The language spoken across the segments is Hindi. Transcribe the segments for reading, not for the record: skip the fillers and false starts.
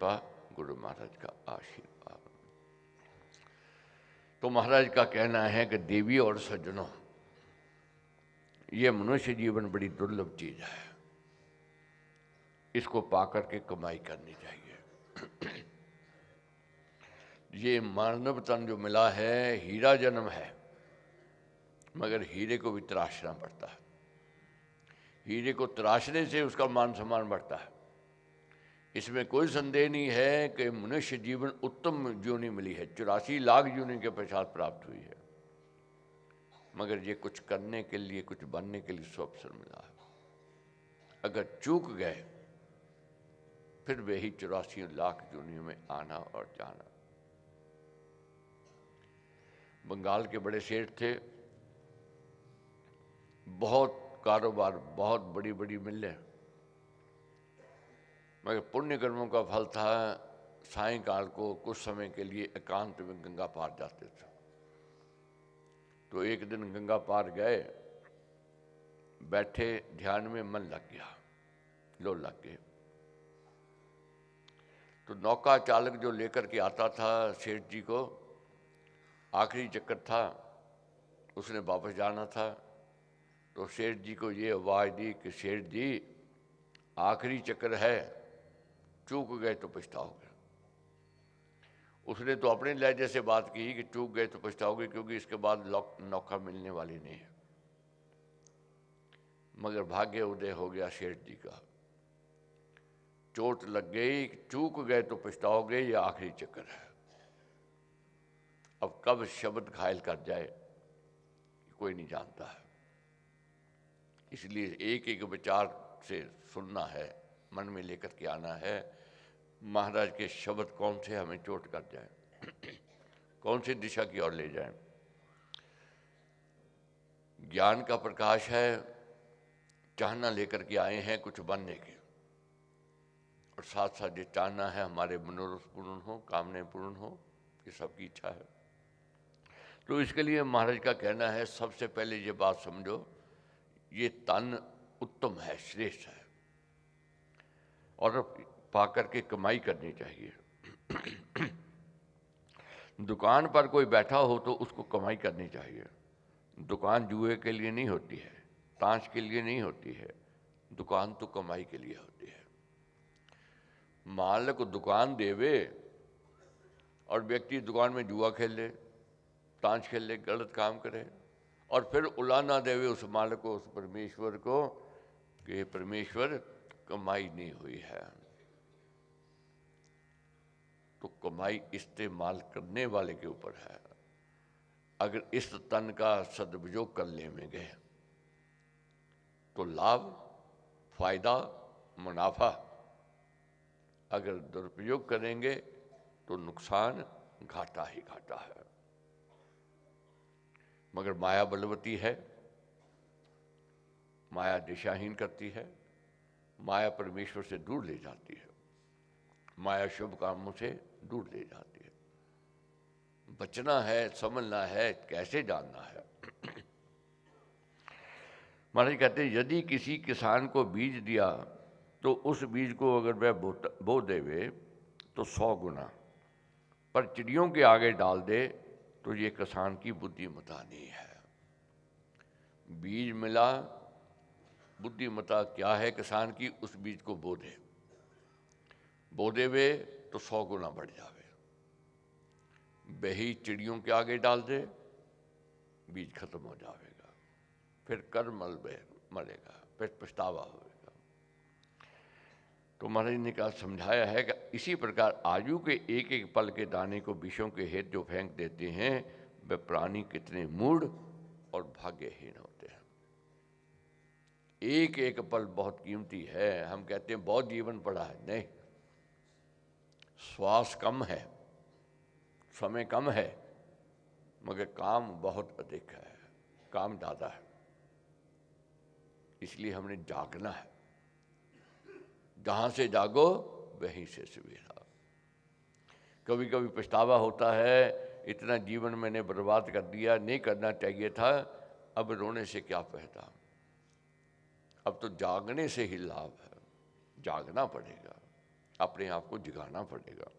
कृपा, गुरु महाराज का आशीर्वाद। तो महाराज का कहना है कि देवी और सज्जनों, ये मनुष्य जीवन बड़ी दुर्लभ चीज है, इसको पाकर के कमाई करनी चाहिए। ये मानव तन जो मिला है हीरा जन्म है, मगर हीरे को भी तराशना पड़ता है। हीरे को तराशने से उसका मान सम्मान बढ़ता है। इसमें कोई संदेह नहीं है कि मनुष्य जीवन उत्तम जीवनी मिली है, 84 लाख जीवनी के पश्चात प्राप्त हुई है, मगर ये कुछ करने के लिए, कुछ बनने के लिए अवसर मिला है। अगर चूक गए फिर वही 84 लाख जीवनियों में आना और जाना। बंगाल के बड़े सेठ थे, बहुत कारोबार, बहुत बड़ी बड़ी मिलें, मगर पुण्य कर्मों का फल था सायंकाल को कुछ समय के लिए एकांत में गंगा पार जाते थे। तो एक दिन गंगा पार गए, बैठे ध्यान में, मन लग गया, लो लग गए। तो नौका चालक जो लेकर के आता था सेठ जी को, आखिरी चक्कर था, उसने वापस जाना था। तो सेठ जी को ये आवाज़ दी कि सेठ जी आखिरी चक्कर है, चूक गए तो पछताओगे। उसने तो अपने लहजे से बात की कि चूक गए तो पछताओगे, क्योंकि इसके बाद नौका मिलने वाली नहीं है। मगर भाग्य उदय हो गया सेठ जी का, चोट लग गई, चूक गए तो पछताओगे, ये आखिरी चक्कर है। अब कब शब्द घायल कर जाए कोई नहीं जानता है, इसलिए एक एक विचार से सुनना है, मन में लेकर के आना है, महाराज के शब्द कौन से हमें चोट कर जाए, कौन सी दिशा की ओर ले जाए। ज्ञान का प्रकाश है, चाहना लेकर के आए हैं कुछ बनने के, और साथ साथ ये चाहना है हमारे मनोरथ पूर्ण हो, कामने पूर्ण हो, ये सबकी इच्छा है। तो इसके लिए महाराज का कहना है, सबसे पहले ये बात समझो, ये तन उत्तम है, श्रेष्ठ है, और पाकर के कमाई करनी चाहिए। दुकान पर कोई बैठा हो तो उसको कमाई करनी चाहिए। दुकान जुए के लिए नहीं होती है, ताश के लिए नहीं होती है, दुकान तो कमाई के लिए होती है। मालिक दुकान देवे और व्यक्ति दुकान में जुआ खेल ले, ताश खेल ले, गलत काम करे, और फिर उलाना देवे उस मालिक को, उस परमेश्वर को, कि परमेश्वर कमाई नहीं हुई है। तो कमाई इस्तेमाल करने वाले के ऊपर है। अगर इस तन का सदुपयोग करने में गए तो लाभ, फायदा, मुनाफा, अगर दुरुपयोग करेंगे तो नुकसान, घाटा ही घाटा है। मगर माया बलवती है, माया दिशाहीन करती है, माया परमेश्वर से दूर ले जाती है, माया शुभ कामों से दूर ले जाती है। बचना है, समझना है, कैसे जानना है। महाराज कहते हैं, यदि किसी किसान को बीज दिया तो उस बीज को अगर वह बो देवे तो 100 गुना, पर चिड़ियों के आगे डाल दे तो ये किसान की बुद्धिमता नहीं है। बीज मिला, बुद्धिमता क्या है किसान की, उस बीज को बो देवे तो 100 गुना बढ़ जावे। वही चिड़ियों के आगे डाल दे, बीज खत्म हो जाएगा, फिर कर मरेगा, फिर पछतावा होगा। तो महाराज ने कहा, समझाया है कि इसी प्रकार आयु के एक एक पल के दाने को विषयों के हेतु जो फेंक देते हैं, वे प्राणी कितने मूढ़ और भाग्यहीन होते हैं। एक एक पल बहुत कीमती है। हम कहते हैं बहुत जीवन पड़ा है, नहीं, श्वास कम है, समय कम है, मगर काम बहुत अधिक है, काम ज़्यादा है। इसलिए हमने जागना है, जहाँ से जागो वहीं से सवेरा। कभी कभी पछतावा होता है, इतना जीवन मैंने बर्बाद कर दिया, नहीं करना चाहिए था, अब रोने से क्या फायदा। अब तो जागने से ही लाभ है, जागना पड़ेगा। अपने आप को जगाना पड़ेगा।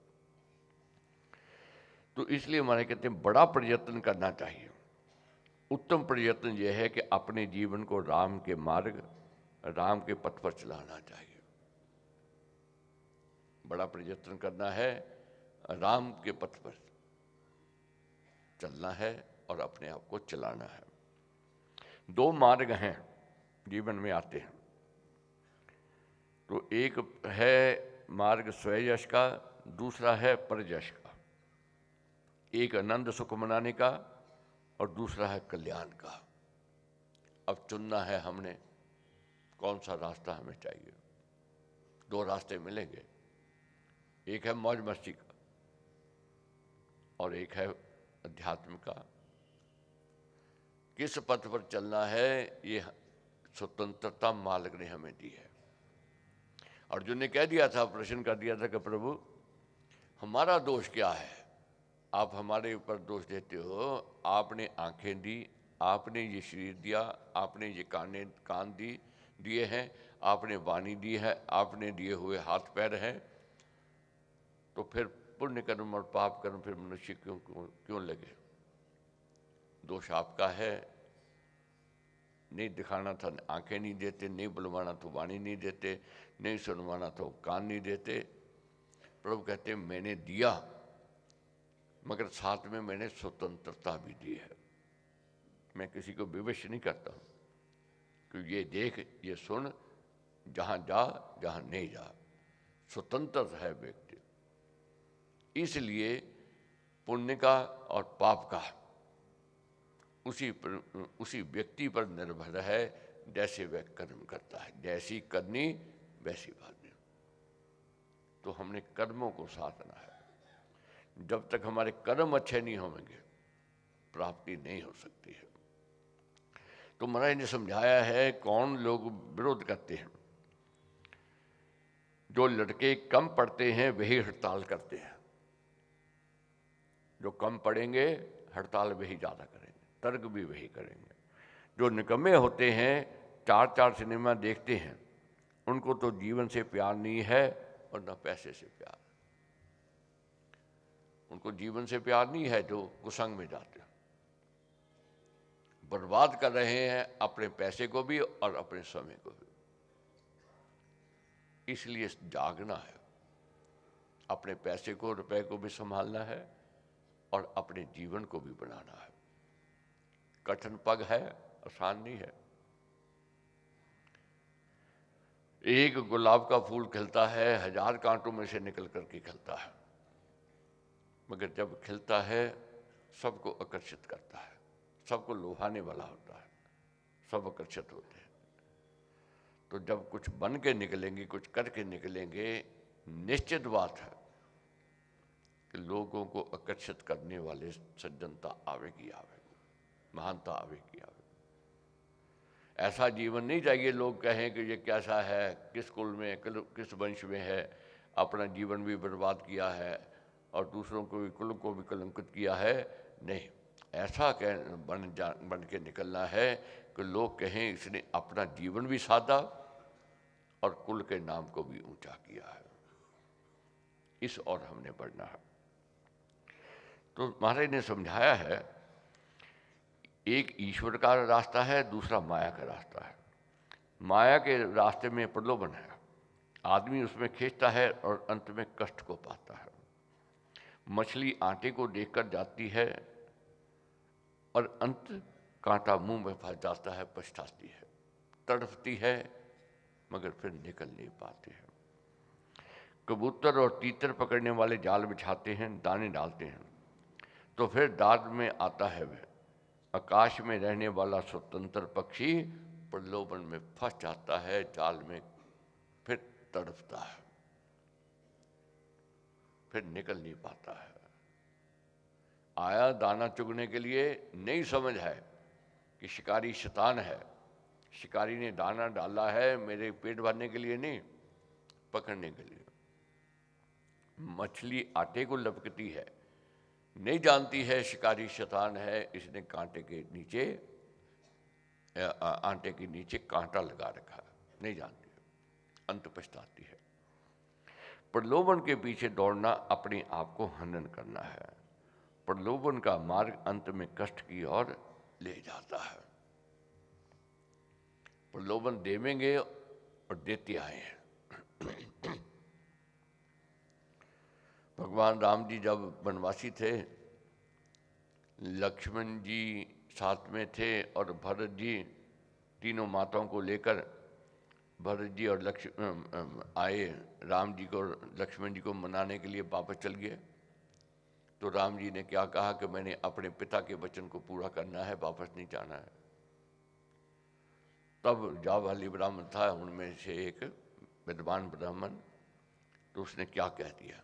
तो इसलिए हमारे कहते हैं बड़ा प्रयत्न करना चाहिए। उत्तम प्रयत्न यह है कि अपने जीवन को राम के मार्ग, राम के पथ पर चलाना चाहिए। बड़ा प्रयत्न करना है, राम के पथ पर चलना है और अपने आप को चलाना है। दो मार्ग हैं जीवन में आते हैं। तो एक है मार्ग स्वयश का, दूसरा है परयश का। एक आनंद सुख मनाने का और दूसरा है कल्याण का। अब चुनना है हमने कौन सा रास्ता हमें चाहिए। दो रास्ते मिलेंगे, एक है मौज मस्ती का और एक है अध्यात्म का। किस पथ पर चलना है ये स्वतंत्रता मालिक ने हमें दी है। अर्जुन ने कह दिया था, प्रश्न कर दिया था कि प्रभु हमारा दोष क्या है, आप हमारे ऊपर दोष देते हो। आपने आंखें दी, आपने ये शरीर दिया, आपने ये कान दिए हैं, आपने वाणी दी है, आपने दिए हुए हाथ पैर हैं। तो फिर पुण्य कर्म और पाप कर्म फिर मनुष्य क्यों लगे। दोष आपका है। नहीं दिखाना था आंखें नहीं देते, नहीं बुलवाना तो वाणी नहीं देते, नहीं सुनवाना तो कान नहीं देते। प्रभु कहते मैंने दिया, मगर साथ में मैंने स्वतंत्रता भी दी है। मैं किसी को विवश नहीं करता कि ये देख, ये सुन, जहां जा जहां नहीं जा। स्वतंत्र है व्यक्ति। इसलिए पुण्य का और पाप का उसी व्यक्ति पर निर्भर है, जैसे वह कर्म करता है। जैसी करनी वैसी भागनी। तो हमने कर्मों को साधना है। जब तक हमारे कर्म अच्छे नहीं होंगे प्राप्ति नहीं हो सकती है। तो महाराज ने समझाया है कौन लोग विरोध करते हैं। जो लड़के कम पढ़ते हैं वही हड़ताल करते हैं। जो कम पढ़ेंगे हड़ताल वही ज़्यादा करेंगे, तर्क भी वही करेंगे। जो निकम्मे होते हैं, चार चार सिनेमा देखते हैं, उनको तो जीवन से प्यार नहीं है और न पैसे से प्यार। उनको जीवन से प्यार नहीं है, जो कुसंग में जाते हैं। बर्बाद कर रहे हैं अपने पैसे को भी और अपने समय को भी। इसलिए जागना है, अपने पैसे को, रुपए को भी संभालना है और अपने जीवन को भी बनाना है। कठिन पग है, आसान नहीं है। एक गुलाब का फूल खिलता है, 1000 कांटों में से निकल करके खिलता है, मगर जब खिलता है सबको आकर्षित करता है, सबको लुभाने वाला होता है, सब आकर्षित होते हैं। तो जब कुछ बन के निकलेंगे, कुछ करके निकलेंगे, निश्चित बात है कि लोगों को आकर्षित करने वाले सज्जनता आवेगी, महानता आवेगी। ऐसा जीवन नहीं चाहिए लोग कहें कि ये कैसा है, किस कुल में, किस वंश में है, अपना जीवन भी बर्बाद किया है और दूसरों को भी, कुल को भी कलंकित किया है। नहीं, ऐसा बन के निकलना है कि लोग कहें इसने अपना जीवन भी साधा और कुल के नाम को भी ऊंचा किया है। इस और हमने बढ़ना है। तो महाराज ने समझाया है, एक ईश्वर का रास्ता है, दूसरा माया का रास्ता है। माया के रास्ते में प्रलोभन है, आदमी उसमें खींचता है और अंत में कष्ट को पाता है। मछली आटे को देखकर जाती है और अंत कांटा मुंह में फंस जाता है, पछताती है, तड़पती है, मगर फिर निकल नहीं पाती है। कबूतर और तीतर पकड़ने वाले जाल बिछाते हैं, दाने डालते हैं, तो फिर दाद में आता है वह। आकाश में रहने वाला स्वतंत्र पक्षी प्रलोभन में फंस जाता है, जाल में, फिर तड़पता है, फिर निकल नहीं पाता है। आया दाना चुगने के लिए, नहीं समझ है कि शिकारी शैतान है। शिकारी ने दाना डाला है मेरे पेट भरने के लिए नहीं, पकड़ने के लिए। मछली आटे को लपकती है, नहीं जानती है शिकारी शैतान है, इसने कांटे के नीचे, आटे के नीचे कांटा लगा रखा है, नहीं जानती है, अंत पछताती है। प्रलोभन के पीछे दौड़ना अपने आप को हनन करना है। प्रलोभन का मार्ग अंत में कष्ट की ओर ले जाता है। प्रलोभन देवेंगे और देते आए हैं। भगवान राम जी जब वनवासी थे, लक्ष्मण जी साथ में थे और भरत जी तीनों माताओं को लेकर भरत जी और आए राम जी को, लक्ष्मण जी को मनाने के लिए वापस चल गए। तो राम जी ने क्या कहा कि मैंने अपने पिता के वचन को पूरा करना है, वापस नहीं जाना है। तब जाबाली ब्राह्मण था, उनमें से एक विद्वान ब्राह्मण, तो उसने क्या कह दिया,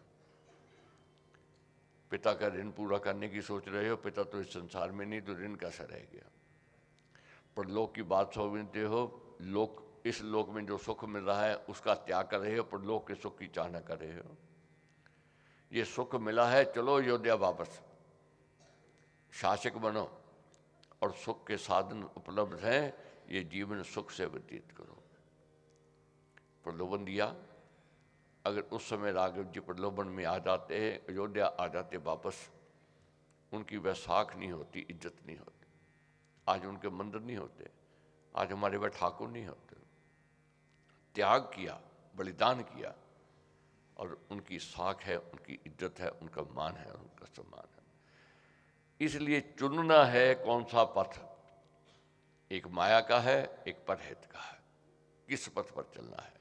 पिता का ऋण पूरा करने की सोच रहे हो, पिता तो इस संसार में नहीं, तो ऋण कैसा रह गया। पर लोक की बात समझते हो, लोक इस लोक में जो सुख मिल रहा है उसका त्याग कर रहे हो, पर लोक के सुख की चाहना कर रहे हो। ये सुख मिला है, चलो अयोध्या वापस, शासक बनो और सुख के साधन उपलब्ध हैं, ये जीवन सुख से व्यतीत करो। प्रलोभन दिया। अगर उस समय राघव जी प्रलोभन में आ जाते, अयोध्या आ जाते वापस, उनकी वह साख नहीं होती, इज्जत नहीं होती। आज उनके मंदिर नहीं होते, आज हमारे वह ठाकुर नहीं होते। त्याग किया, बलिदान किया, और उनकी साख है, उनकी इज्जत है, उनका मान है, उनका सम्मान है। इसलिए चुनना है कौन सा पथ, एक माया का है, एक परहित का है। किस पथ पर चलना है?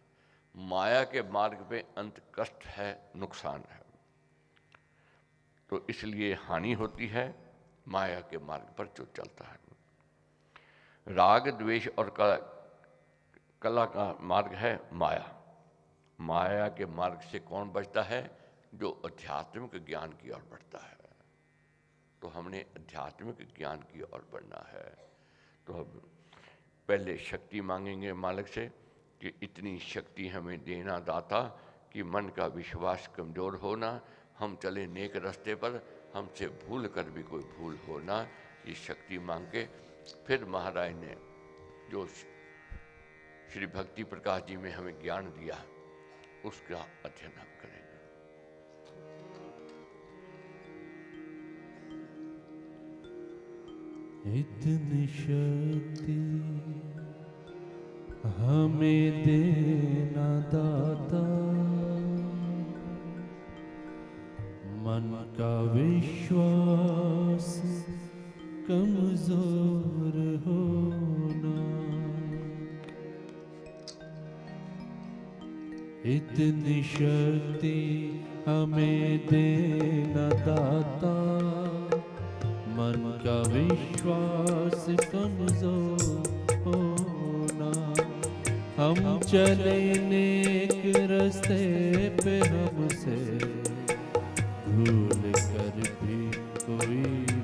माया के मार्ग पे अंत कष्ट है, नुकसान है, तो इसलिए हानि होती है। माया के मार्ग पर जो चलता है, राग द्वेष और कला का मार्ग है माया। माया के मार्ग से कौन बचता है? जो आध्यात्मिक ज्ञान की ओर बढ़ता है। तो हमने आध्यात्मिक ज्ञान की ओर बढ़ना है। तो हम पहले शक्ति मांगेंगे मालिक से कि इतनी शक्ति हमें देना दाता कि मन का विश्वास कमज़ोर होना, हम चले नेक रास्ते पर, हमसे भूल कर भी कोई भूल होना। ये शक्ति मांग के फिर महाराज ने जो श्री भक्ति प्रकाश जी में हमें ज्ञान दिया, उसका अध्ययन हम करेंगे। इतनी शक्ति हमें देना दाता, मन का विश्वास कमजोर होना। इतनी शक्ति हमें देना दाता, मन का विश्वास कमजोर होना। हम चले नेक रास्ते पे, हमसे भूल कर भी कोई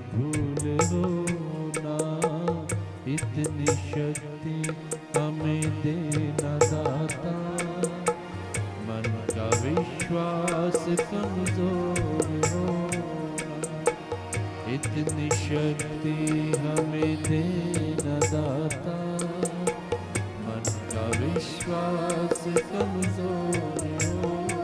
भूल होना। इतनी शक्ति हमें देना दाता, मन का विश्वास कमजोर होना। इतनी शक्ति हमें देना दाता, मन का विश्वास कमजोर होना।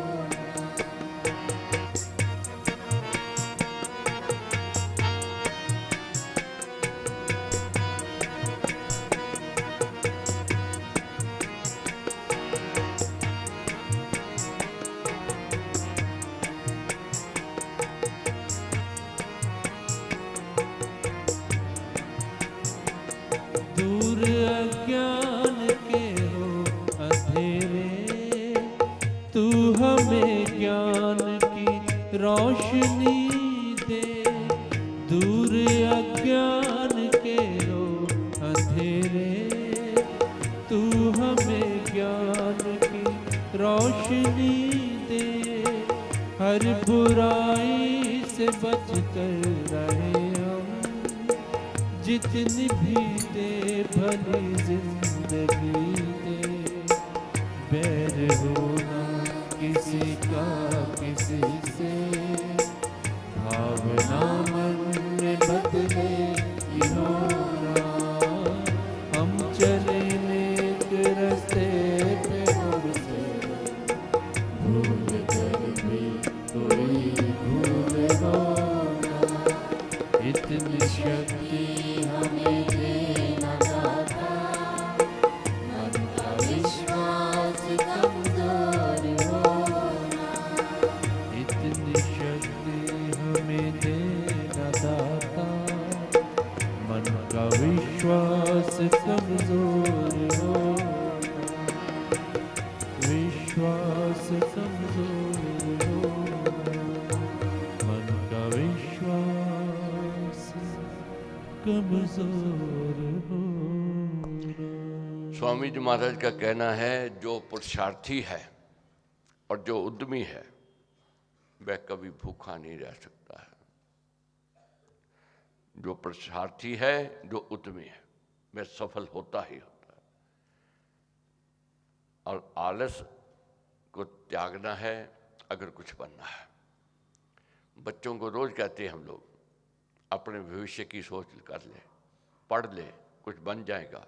दूर अज्ञान के हो अंधेरे, तू हमें ज्ञान की रोशनी दे। दूर अज्ञान के हो अंधेरे, तू हमें ज्ञान की रोशनी दे। हर बुराई से बच कर रहे हम, जितनी भी दे भली जिंदगी दे। बैर होना किसी का किसी से, भावना मन में बदले की होना। हम चले नेक रास्ते पे, हमसे भूल कर कमजोर हो। स्वामी जी महाराज का कहना है, जो पुरुषार्थी है और जो उद्यमी है वह कभी भूखा नहीं रह सकता है। जो पुरुषार्थी है, जो उद्यमी है, वह सफल होता ही होता है। और आलस को त्यागना है अगर कुछ बनना है। बच्चों को रोज कहते हैं हम लोग, अपने भविष्य की सोच कर ले, पढ़ ले, कुछ बन जाएगा।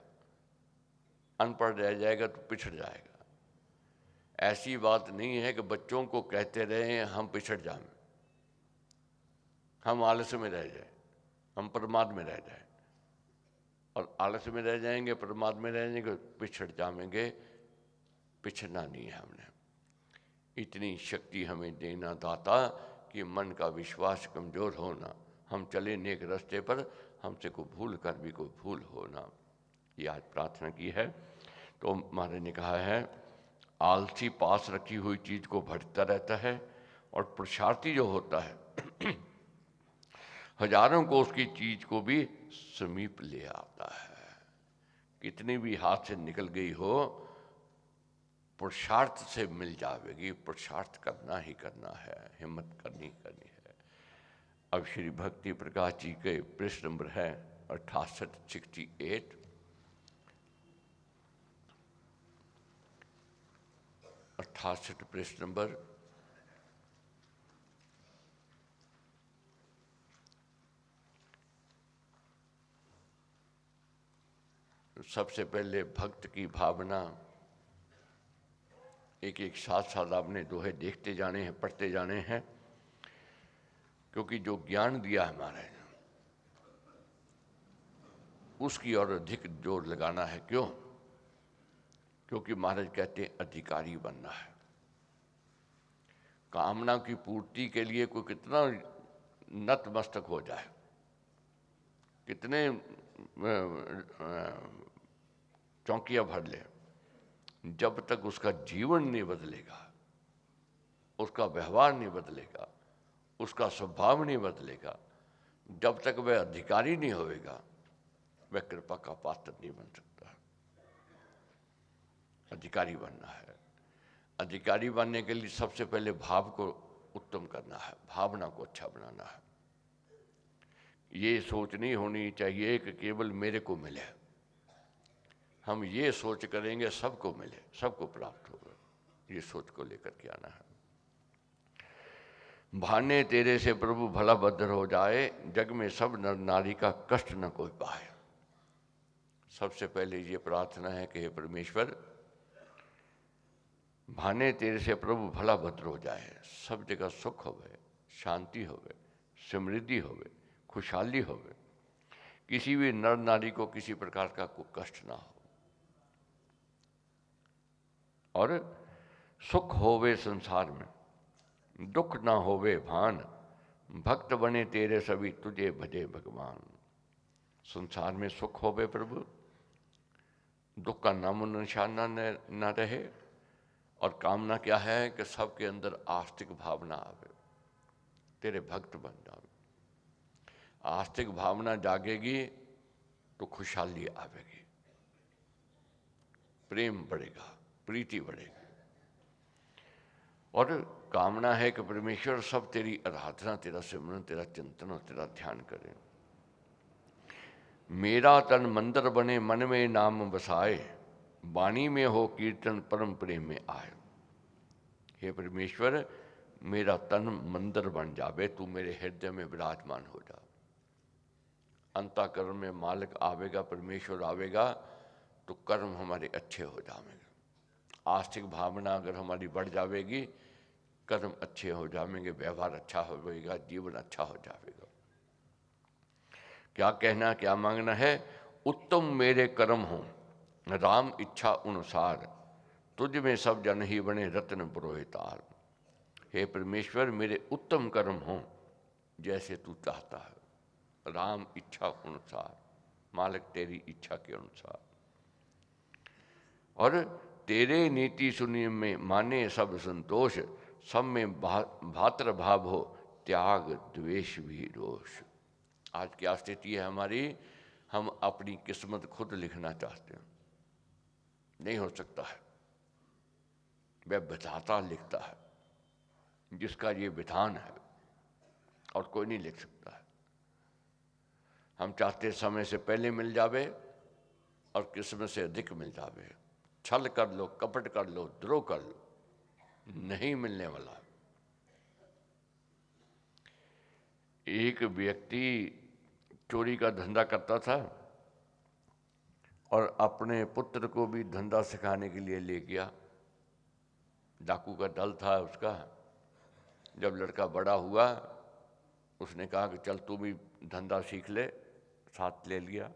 अनपढ़ रह जाएगा तो पिछड़ जाएगा। ऐसी बात नहीं है कि बच्चों को कहते रहे हम पिछड़ जाएं, हम आलस्य में रह जाएं, हम प्रमाद में रह जाएं। और आलस्य में रह जाएंगे, प्रमाद में रह जाएंगे, पिछड़ जाएंगे। पिछड़ना नहीं है हमने। इतनी शक्ति हमें देना दाता कि मन का विश्वास कमजोर होना, हम चले नेक रास्ते पर, हमसे को भूल कर भी कोई भूल होना। ये आज प्रार्थना की है। तो महाराज ने कहा है, आलसी पास रखी हुई चीज को भटकता रहता है और पुरुषार्थी जो होता है हजारों को उसकी चीज को भी समीप ले आता है। कितनी भी हाथ से निकल गई हो, पुरुषार्थ से मिल जाएगी। पुरुषार्थ करना ही करना है, हिम्मत करनी है। अब श्री भक्ति प्रकाश जी के पृष्ठ नंबर है 68 68 पृष्ठ नंबर। सबसे पहले भक्त की भावना, एक एक साथ आपने दोहे देखते जाने हैं, पढ़ते जाने हैं, क्योंकि जो ज्ञान दिया है महाराज उसकी और अधिक जोर लगाना है। क्यों? क्योंकि महाराज कहते हैं अधिकारी बनना है। कामना की पूर्ति के लिए कोई कितना नतमस्तक हो जाए, कितने चौकियां भर ले, जब तक उसका जीवन नहीं बदलेगा, उसका व्यवहार नहीं बदलेगा, उसका स्वभाव नहीं बदलेगा, जब तक वह अधिकारी नहीं होएगा, वह कृपा का पात्र नहीं बन सकता। अधिकारी बनना है। अधिकारी बनने के लिए सबसे पहले भाव को उत्तम करना है, भावना को अच्छा बनाना है। ये सोच नहीं होनी चाहिए कि केवल मेरे को मिले। हम ये सोच करेंगे सबको मिले, सबको प्राप्त होगा। ये सोच को लेकर के आना है। भाने तेरे से प्रभु भला भद्र हो जाए, जग में सब नर नारी का कष्ट न कोई पाए। सबसे पहले ये प्रार्थना है कि हे परमेश्वर, भाने तेरे से प्रभु भला भद्र हो जाए, सब जगह सुख होवे, शांति होवे, समृद्धि होवे, खुशहाली होवे, किसी भी नर नारी को किसी प्रकार का कोई कष्ट ना हो, और सुख होवे संसार में, दुख ना होवे भान, भक्त बने तेरे सभी तुझे भजे भगवान। संसार में सुख होवे प्रभु, दुख का नामो निशान न रहे। और कामना क्या है कि सबके अंदर आस्तिक भावना आवे, तेरे भक्त बन जावे। आस्तिक भावना जागेगी तो खुशहाली आवेगी, प्रेम बढ़ेगा, प्रीति बढ़ेगी। और कामना है कि परमेश्वर सब तेरी आराधना, तेरा सिमरन, तेरा चिंतन और तेरा ध्यान करें। मेरा तन मंदिर बने, मन में नाम बसाए, वाणी में हो कीर्तन, परम प्रेम में आए। हे परमेश्वर, मेरा तन मंदिर बन जावे, तू मेरे हृदय में विराजमान हो जा। अंतःकरण में मालिक आवेगा, परमेश्वर आवेगा, तो कर्म हमारे अच्छे हो जाएंगे। आस्तिक भावना अगर हमारी बढ़ जाएगी, कर्म अच्छे हो जाएंगे, व्यवहार अच्छा होगा, जीवन अच्छा हो जाएगा। क्या कहना, क्या मांगना है? उत्तम मेरे कर्म हो, राम इच्छा अनुसार, तुझ में सब जन ही बने रत्न पुरोहितार। हे परमेश्वर, मेरे उत्तम कर्म हो जैसे तू चाहता है, राम इच्छा अनुसार, मालिक तेरी इच्छा के अनुसार। और तेरे नीति सुनिए में माने सब संतोष, सब में भातृ भाव हो, त्याग द्वेष भी रोष। आज क्या स्थिति है हमारी? हम अपनी किस्मत खुद लिखना चाहते हैं, नहीं हो सकता है। वह विधाता लिखता है, जिसका ये विधान है, और कोई नहीं लिख सकता है। हम चाहते समय से पहले मिल जावे और किस्मत से अधिक मिल जावे। छल कर लो, कपट कर लो, द्रोह कर लो, नहीं मिलने वाला। एक व्यक्ति चोरी का धंधा करता था और अपने पुत्र को भी धंधा सिखाने के लिए ले गया। डाकू का दल था उसका। जब लड़का बड़ा हुआ, उसने कहा कि चल तू भी धंधा सीख ले, साथ ले लिया।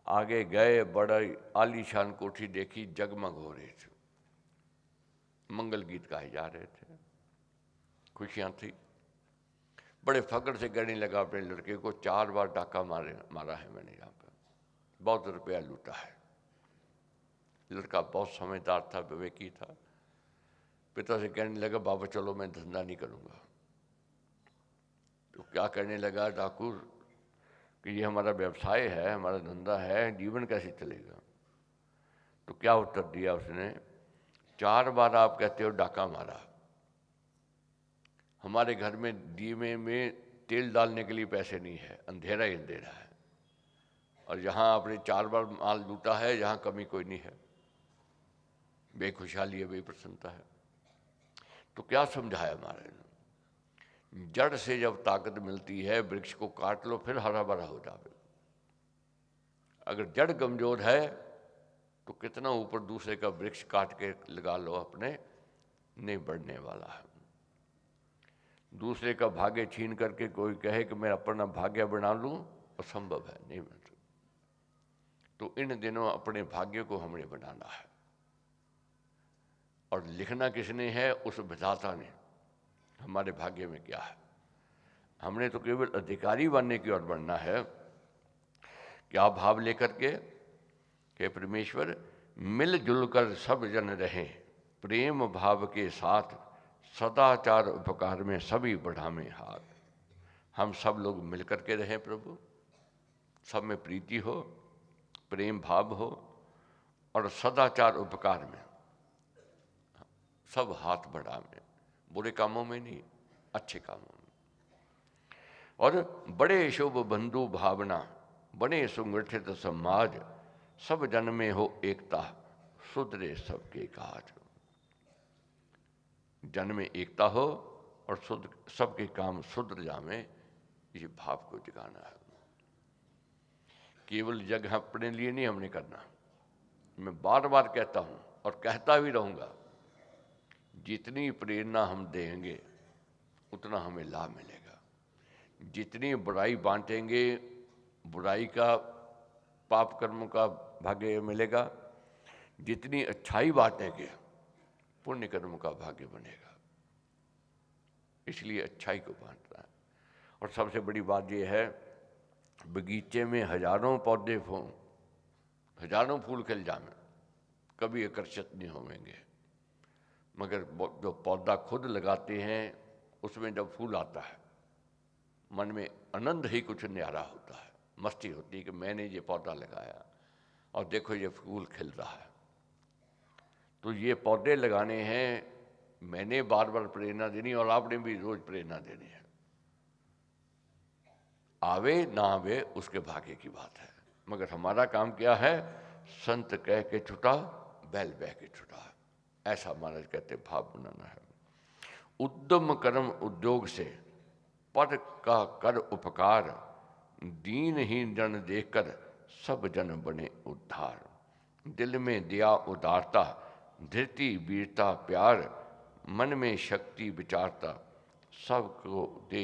आगे गए, बड़ा आलीशान कोठी देखी, जगमग हो रही थी, मंगल गीत गाए जा रहे थे, खुशियां थी। बड़े फक्र से कहने लगा अपने लड़के को, 4 बार डाका मारा है मैंने यहाँ पर, बहुत रुपया लूटा है। लड़का बहुत समझदार था, विवेकी था। पिता से कहने लगा, बाबा चलो मैं धंधा नहीं करूँगा। तो क्या कहने लगा डाकू कि ये हमारा व्यवसाय है, हमारा धंधा है, जीवन कैसे चलेगा। तो क्या उत्तर दिया उसने, 4 बार आप कहते हो डाका मारा, हमारे घर में दीवे में तेल डालने के लिए पैसे नहीं है, अंधेरा ही अंधेरा है, और यहाँ आपने 4 बार माल लूटा है, यहाँ कमी कोई नहीं है, बेखुशहाली है, बेप्रसन्नता है। तो क्या समझाया हमारे, जड़ से जब ताकत मिलती है, वृक्ष को काट लो फिर हरा भरा हो जावे। अगर जड़ कमजोर है तो कितना ऊपर दूसरे का वृक्ष काट के लगा लो अपने, नहीं बढ़ने वाला है। दूसरे का भाग्य छीन करके कोई कहे कि मैं अपना भाग्य बना लूं, असंभव है, नहीं बन सकता। तो इन दिनों अपने भाग्य को हमने बनाना है, और लिखना किसने है, उस विधाता ने। हमारे भाग्य में क्या है, हमने तो केवल अधिकारी बनने की ओर बढ़ना है। क्या भाव लेकर के परमेश्वर मिलजुल कर सब जन रहें, प्रेम भाव के साथ सदाचार उपकार में सभी बढ़ावें हाथ। हम सब लोग मिलकर के रहें प्रभु, सब में प्रीति हो, प्रेम भाव हो, और सदाचार उपकार में सब हाथ बढ़ावें, बुरे कामों में नहीं, अच्छे कामों में। और बड़े शुभ बंधु भावना, बने सुगठित समाज, सब जन में हो एकता, सुधरे सबके काज। जन में एकता हो और सबके काम सुधर जावे, ये भाव को जगाना है। केवल जग अपने लिए नहीं हमने करना। मैं बार बार कहता हूं और कहता भी रहूंगा, जितनी प्रेरणा हम देंगे उतना हमें लाभ मिलेगा। जितनी बुराई बांटेंगे, बुराई का, पाप कर्मों का भाग्य मिलेगा। जितनी अच्छाई बांटेंगे, पुण्य कर्मों का भाग्य बनेगा। इसलिए अच्छाई को बांटना है। और सबसे बड़ी बात यह है, बगीचे में हजारों पौधे हों, हजारों फूल खिल जाएं, कभी आकर्षित नहीं होंगे, मगर जो पौधा खुद लगाते हैं उसमें जब फूल आता है, मन में आनंद ही कुछ न्यारा होता है, मस्ती होती है कि मैंने ये पौधा लगाया और देखो ये फूल खिल रहा है। तो ये पौधे लगाने हैं, मैंने बार बार प्रेरणा देनी और आपने भी रोज प्रेरणा देनी है। आवे ना आवे उसके भाग्य की बात है, मगर हमारा काम क्या है, संत कह के छुटा, बैल बह के छुटा। ऐसा महाराज कहते भाव बनाना है। उद्यम कर्म उद्योग से पर का कर उपकार, दीनहीन जन देखकर सब जन बने उद्धार। दिल में दिया उदारता, धृति वीरता प्यार, मन में शक्ति विचारता, सबको दे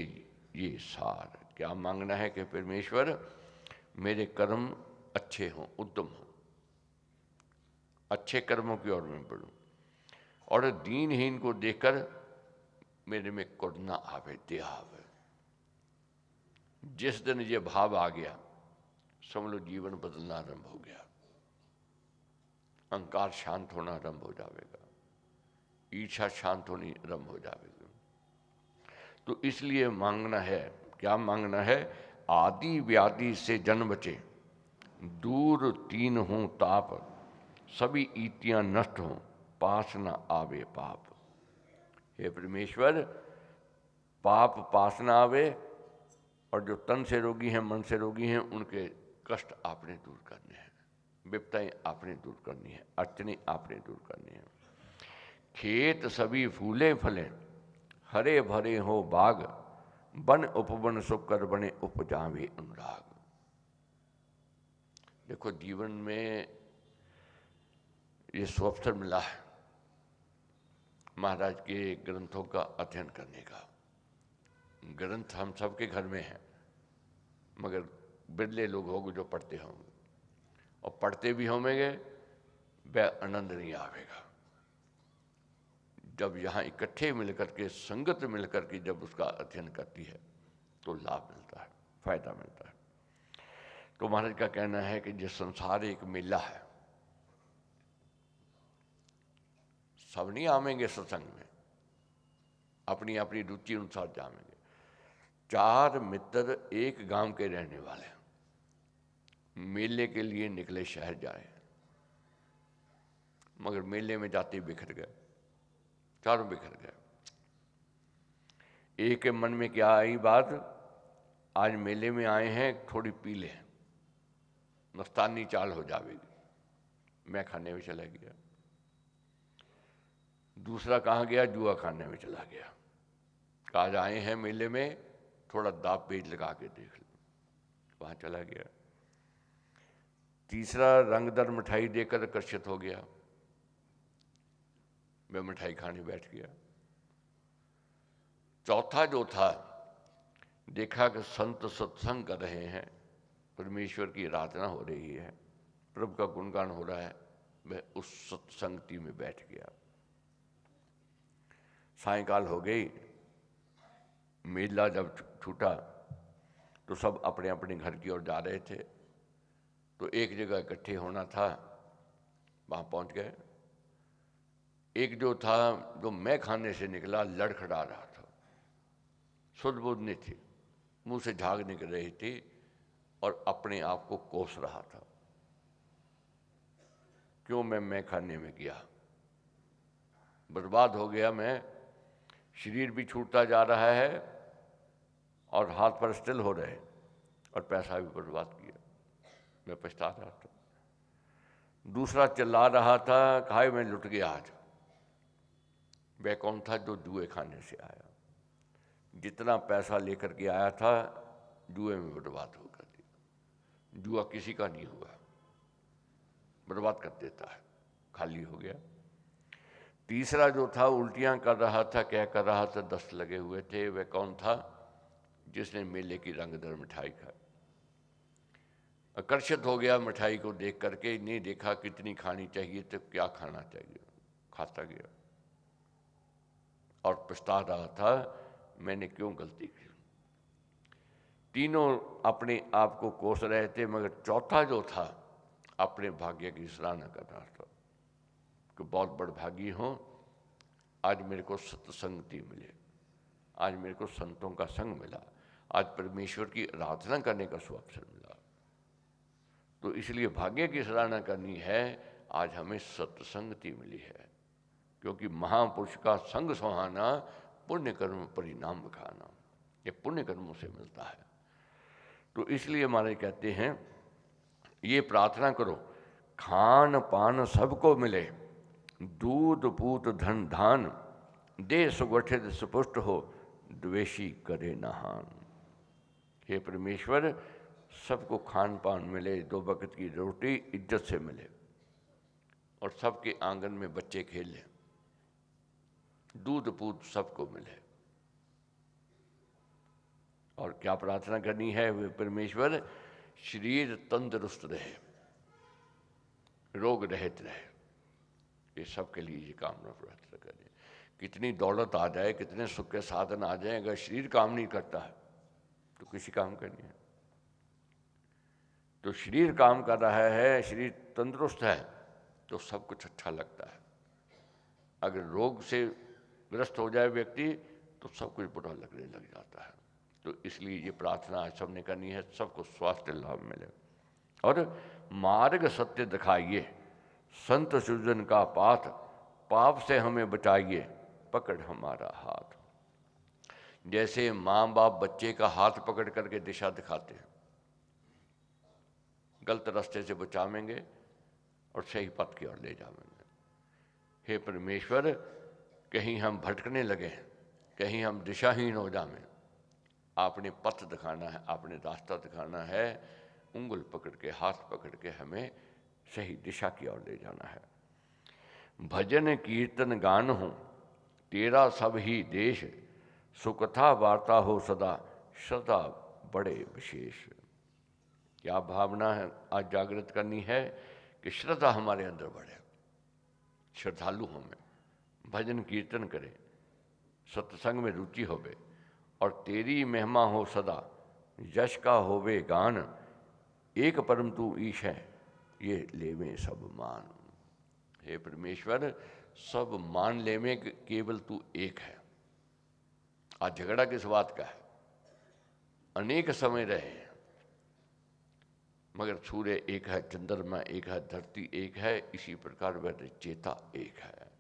ये सार। क्या मांगना है कि परमेश्वर मेरे कर्म अच्छे हों, उद्यम हों, अच्छे कर्मों की ओर में बढ़ूं, और दीनहीन को देखकर मेरे में करुणा आवे, दया आवे। जिस दिन ये भाव आ गया, समझ लो जीवन बदलना आरंभ हो गया। अहंकार शांत होना आरंभ हो जाएगा, ईर्ष्या शांत होनी आरंभ हो जाएगी। तो इसलिए मांगना है, क्या मांगना है, आदि व्याधि से जन बचे, दूर तीन हों ताप, सभी ईतियां नष्ट हों, पास न आवे पाप। हे परमेश्वर, पाप पास न आवे, और जो तन से रोगी हैं, मन से रोगी हैं, उनके कष्ट आपने दूर करने हैं, विपताएं आपने दूर करनी है, अड़चने आपने दूर करनी है। खेत सभी फूले फले, हरे भरे हो बाग, वन उपवन सुख कर बने उपजावे अनुराग। देखो, जीवन में ये सुअवसर मिला है महाराज के ग्रंथों का अध्ययन करने का। ग्रंथ हम सबके घर में हैं, मगर बिरले लोग होंगे जो पढ़ते होंगे, और पढ़ते भी होंगे, वह आनंद नहीं आवेगा। जब यहाँ इकट्ठे मिलकर के, संगत मिलकर के जब उसका अध्ययन करती है तो लाभ मिलता है, फायदा मिलता है। तो महाराज का कहना है कि ये संसार एक मेला है, सब नहीं आवेंगे सत्संग में, अपनी अपनी रुचि अनुसार जाएंगे। 4 मित्र एक गांव के रहने वाले मेले के लिए निकले, शहर जाए, मगर मेले में जाते बिखर गए, चारों बिखर गए। एक के मन में क्या आई बात, आज मेले में आए हैं, थोड़ी पी ले, मस्तानी चाल हो जाएगी, मैं खाने में चला गया। दूसरा कहाँ गया, जुआ खाने में चला गया। आज आए हैं मेले में, थोड़ा दाप पेच लगा के देख लो, वहां चला गया। तीसरा रंगदार मिठाई देकर आकर्षित हो गया, मैं मिठाई खाने बैठ गया। चौथा जो था, देखा कि संत सत्संग कर रहे हैं, परमेश्वर की आराधना हो रही है, प्रभु का गुणगान हो रहा है, मैं उस सत्संगति में बैठ गया। सायंकाल हो गई, मेला जब छूटा तो सब अपने अपने घर की ओर जा रहे थे, तो एक जगह इकट्ठे होना था, वहां पहुंच गए। एक जो था, जो मैं खाने से निकला, लड़खड़ा रहा था, शुद्ध बुद्ध नहीं थी, मुंह से झाग निकल रही थी और अपने आप को कोस रहा था, क्यों मैं खाने में गया, बर्बाद हो गया मैं, शरीर भी छूटता जा रहा है और हाथ पर स्टिल हो रहे, और पैसा भी बर्बाद किया, मैं पछता रहा था। दूसरा चिल्ला रहा था, खाए मैं लुट गया आज। वह कौन था, जो जुए खाने से आया, जितना पैसा लेकर के आया था जुए में बर्बाद हो कर दिया। जुआ किसी का नहीं हुआ, बर्बाद कर देता है, खाली हो गया। तीसरा जो था, उल्टियां कर रहा था, क्या कर रहा था, दस्त लगे हुए थे, वह कौन था, जिसने मेले की रंगदार मिठाई खाई। आकर्षित हो गया मिठाई को देख करके, नहीं देखा कितनी खानी चाहिए तो क्या खाना चाहिए, खाता गया और पछता रहा था, मैंने क्यों गलती की। तीनों अपने आप को कोस रहे थे, मगर चौथा जो था, अपने भाग्य की सराहना कर रहा था कि बहुत बड़ भागी हूं, आज मेरे को सत्संगति मिले, आज मेरे को संतों का संग मिला, आज परमेश्वर की आराधना करने का सुअवसर मिला। तो इसलिए भाग्य की सराहना करनी है, आज हमें सत्संगति मिली है, क्योंकि महापुरुष का संग सुहाना, पुण्य कर्म परिणाम बखाना, ये पुण्य कर्मों से मिलता है। तो इसलिए हमारे कहते हैं, ये प्रार्थना करो, खान पान सबको मिले, दूध पूत धन धान, दे सुगठित सुपुष्ट हो, द्वेषी करे नहान। हे परमेश्वर, सबको खान पान मिले, 2 वक्त की रोटी इज्जत से मिले, और सबके आंगन में बच्चे खेलें, दूध पूत सबको मिले। और क्या प्रार्थना करनी है, वे परमेश्वर शरीर तंदुरुस्त रहे, रोग रहित रहे, ये सबके लिए ये कामना प्रार्थना करें। कितनी दौलत आ जाए, कितने सुख के साधन आ जाए, अगर शरीर काम नहीं करता है तो किसी काम का नहीं है। तो शरीर काम कर रहा है, शरीर तंदुरुस्त है, तो सब कुछ अच्छा लगता है। अगर रोग से ग्रस्त हो जाए व्यक्ति तो सब कुछ बुरा लगने लग जाता है। तो इसलिए ये प्रार्थना आज सबने करनी है, सबको स्वास्थ्य लाभ मिले। और मार्ग सत्य दिखाइए, संत सृजन का पाथ, पाप से हमें बचाइए, पकड़ हमारा हाथ। जैसे माँ बाप बच्चे का हाथ पकड़ करके दिशा दिखाते हैं, गलत रास्ते से बचावेंगे और सही पथ की ओर ले जाएंगे। हे परमेश्वर, कहीं हम भटकने लगे, कहीं हम दिशाहीन हो जाएं, आपने पथ दिखाना है, आपने रास्ता दिखाना है, उंगल पकड़ के, हाथ पकड़ के हमें सही दिशा की ओर ले जाना है। भजन कीर्तन गान हो तेरा सब ही देश, सुकथा वार्ता हो सदा, सदा बड़े विशेष। क्या भावना है आज जागृत करनी है कि श्रद्धा हमारे अंदर बढ़े, श्रद्धालु हमें भजन कीर्तन करे, सत्संग में रुचि होवे, और तेरी महिमा हो सदा, यश का होवे गान, एक परम तू ईश है, ये लेवे सब मान। हे परमेश्वर, सब मान लेवे केवल तू एक है। आज झगड़ा किस बात का है? अनेक समय रहे मगर सूर्य एक है, चंद्रमा एक है, धरती एक है, इसी प्रकार वह चेता एक है।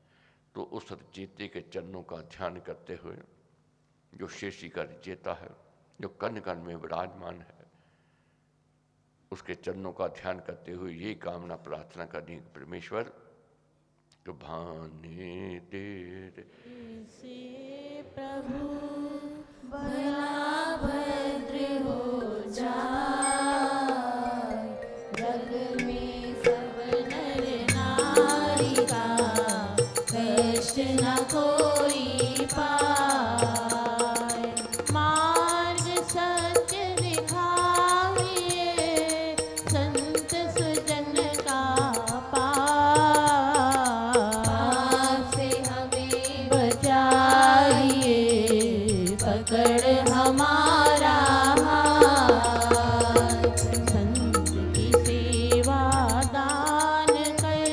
तो उस चेते के चरणों का ध्यान करते हुए, जो शेषी का चेता है, जो कण कण में विराजमान है, उसके चरणों का ध्यान करते हुए ये कामना प्रार्थना करनी, परमेश्वर तो भाने तेरे से प्रभु भला भद्र हो जाए, जग में सब नर नारी का कष्ट न कोई पाए। मार्ग सत्य दिखाइए, संत सुजन का पाप से हमें बचाइए, पकड़ हमारा हाथ। संत की सेवा दान कर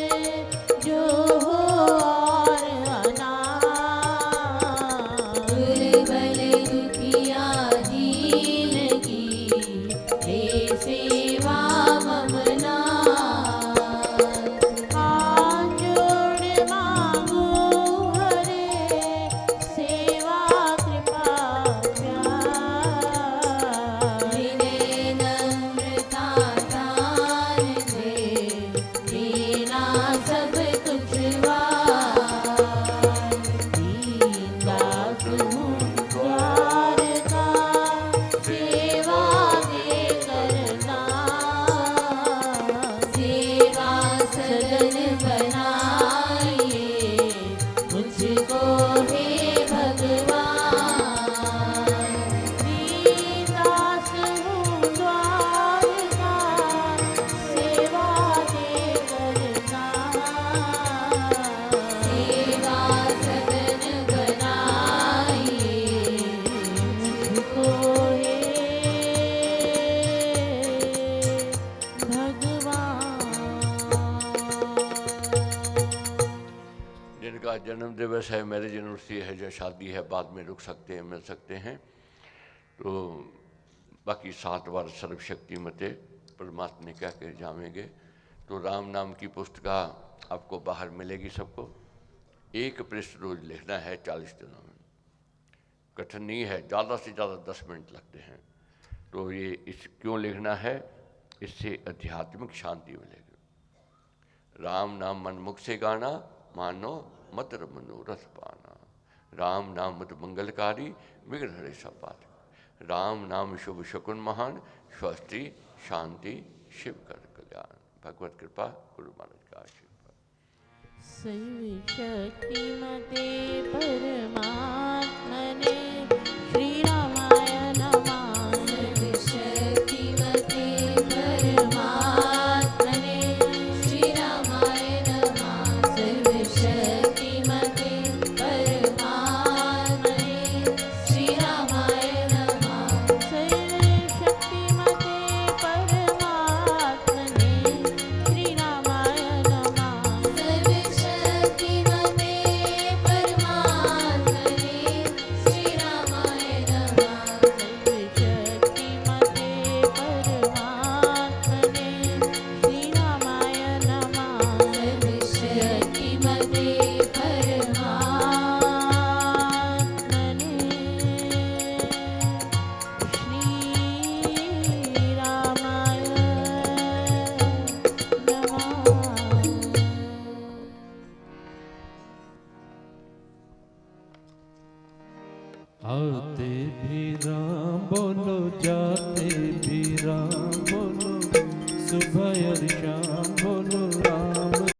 जो हो और अनाथ, दुर्बल दुखिया दीन की हे सेवा ममना। हाथ जोड़ मांगू हरे, सेवा कृपा प्यार, विनय नम्रता दान दे, देना सब कुछ वार। दीन दास हूँ द्वार का, सेवा दे करना, सेवा सदन बनाइए, मुझको हे भगवान। दीन दास हूँ द्वार का, सेवा दे करना, सेवा सदन बनाइए, मुझको हे भगवान। जिनका जन्म दिवस है, मैरिज एनिवर्सरी है, या शादी है, बाद में रुक सकते हैं, मिल सकते हैं। तो बाकी 7 बार सर्वशक्तिमते परमात्मा ने क्या कह जावेंगे। तो राम नाम की पुस्तिका आपको बाहर मिलेगी सबको। एक पृष्ठ रोज लिखना है 40 दिनों में। कठिन नहीं है, ज़्यादा से ज़्यादा 10 मिनट लगते हैं। तो ये इस क्यों लिखना है? इससे आध्यात्मिक शांति मिलेगी। राम नाम मन मुख से गाना, मानो मधुर मनोरथ पाना। राम नाम मत मंगलकारी, विघ्न हरे सब बात। राम नाम शुभ शकुन महान, स्वस्ति शांति शिव कर कल्याण। भगवत कृपा, गुरु महाराज का आशीर्वाद। सर्वशक्तिमते परमात्मने श्री रामाय नमः। सर्वशक्तिमते परमात्मने श्री रामाय नमः। सर्वशक्तिमते परमात्मने श्री रामाय नमः। सर्वशक्तिमते परमात्मने श्री रामाय नमः। सर्वशक्तिमते परमात्मने श्री रामाय राम बोलो, जाते भी राम बोलो, सुबह और शाम बोलो राम